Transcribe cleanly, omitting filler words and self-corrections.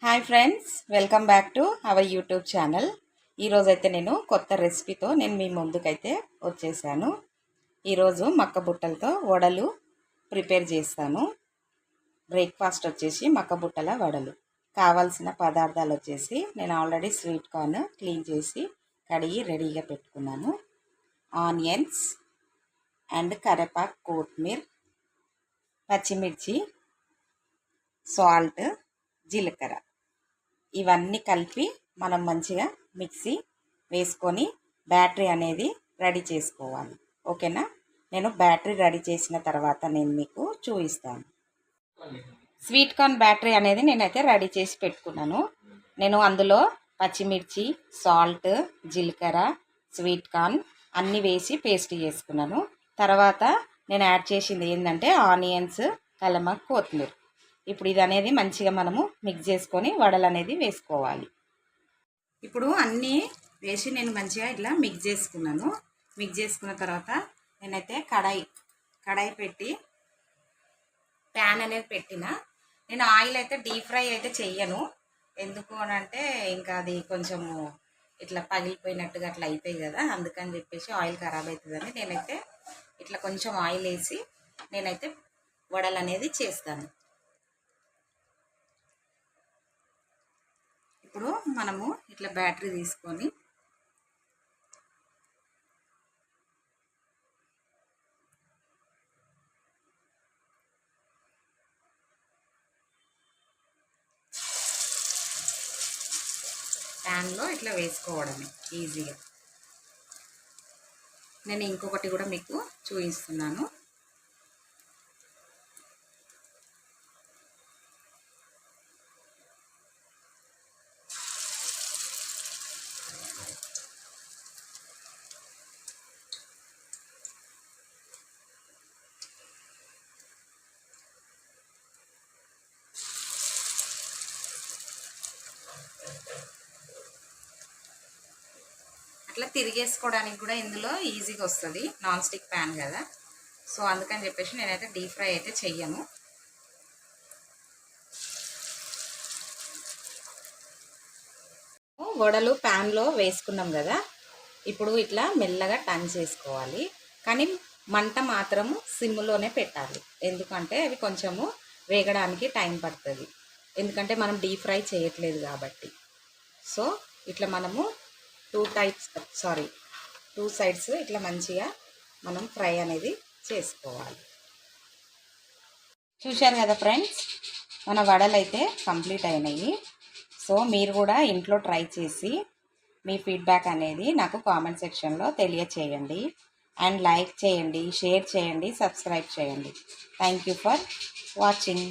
Hi friends, welcome back to our YouTube channel. ఈరోజైతే నేను కొత్త రెసిపీతో మీ ముందుకైతే వచ్చేసాను. ఈరోజు మక్క బుట్టలతో వడలు ప్రిపేర్ చేస్తాను. బ్రేక్ఫాస్ట్ వచ్చేసి మక్క బుట్టల వడలు. కావాల్సిన పదార్థాలు వచ్చేసి నేను ఆల్రెడీ స్వీట్ కార్న్ క్లీన్ చేసి కడిగి రెడీగా పెట్టుకున్నాను. ఆనియన్స్ అండ్ కరివేపాకు, కొత్తిమీర, పచ్చిమిర్చి, సాల్ట్, జీలకర్ర ఇవన్నీ కలిపి మనం మంచిగా మిక్సీ వేసుకొని బ్యాటరీ అనేది రెడీ చేసుకోవాలి. ఓకేనా? నేను బ్యాటరీ రెడీ చేసిన తర్వాత నేను మీకు చూపిస్తాను. స్వీట్ కార్న్ బ్యాటరీ అనేది నేనైతే రెడీ చేసి పెట్టుకున్నాను. నేను అందులో పచ్చిమిర్చి, సాల్ట్, జీలకర్ర, స్వీట్ కార్న్ అన్నీ వేసి పేస్ట్ చేసుకున్నాను. తర్వాత నేను యాడ్ చేసింది ఏంటంటే ఆనియన్స్, కలమాకు, కొత్తిమీర. ఇప్పుడు ఇది అనేది మంచిగా మనము మిక్స్ చేసుకొని వడలు అనేది వేసుకోవాలి. ఇప్పుడు అన్నీ వేసి నేను మంచిగా ఇట్లా మిక్స్ చేసుకున్నాను. మిక్స్ చేసుకున్న తర్వాత నేనైతే కడాయి పెట్టి ప్యాన్ అనేది పెట్టిన. నేను ఆయిల్ అయితే డీప్ ఫ్రై అయితే చెయ్యను. ఎందుకు అని అంటే ఇంకా అది కొంచెము ఇట్లా పగిలిపోయినట్టుగా అట్లా అవుతాయి కదా, అందుకని చెప్పేసి ఆయిల్ ఖరాబ్ అవుతుందని నేనైతే ఇట్లా కొంచెం ఆయిల్ వేసి నేనైతే వడలు అనేది చేస్తాను. ఇప్పుడు మనము ఇట్లా బ్యాటరీ తీసుకొని ప్యాన్లో ఇట్లా వేసుకోవడమే ఈజీగా. నేను ఇంకొకటి కూడా మీకు చూపిస్తున్నాను. అట్లా తిరిగేసుకోవడానికి కూడా ఇందులో ఈజీగా వస్తుంది, నాన్ స్టిక్ ప్యాన్ కదా. సో అందుకని చెప్పేసి నేనైతే డీప్ ఫ్రై అయితే చెయ్యను. వడలు ప్యాన్లో వేసుకున్నాం కదా, ఇప్పుడు ఇట్లా మెల్లగా టర్న్ చేసుకోవాలి. కానీ మంట మాత్రము సిమ్లోనే పెట్టాలి, ఎందుకంటే అవి కొంచెము వేగడానికి టైం పడుతుంది. ఎందుకంటే మనం డీప్ ఫ్రై చేయట్లేదు కాబట్టి. సో ఇట్లా మనము టూ సైడ్స్ ఇట్లా మంచిగా మనం ఫ్రై అనేది చేసుకోవాలి. చూశారు కదా ఫ్రెండ్స్, మన వడలు అయితే కంప్లీట్ అయినాయి. సో మీరు కూడా ఇంట్లో ట్రై చేసి మీ ఫీడ్బ్యాక్ అనేది నాకు కామెంట్ సెక్షన్లో తెలియచేయండి. అండ్ లైక్ చేయండి, షేర్ చేయండి, సబ్స్క్రైబ్ చేయండి. Thank you for watching.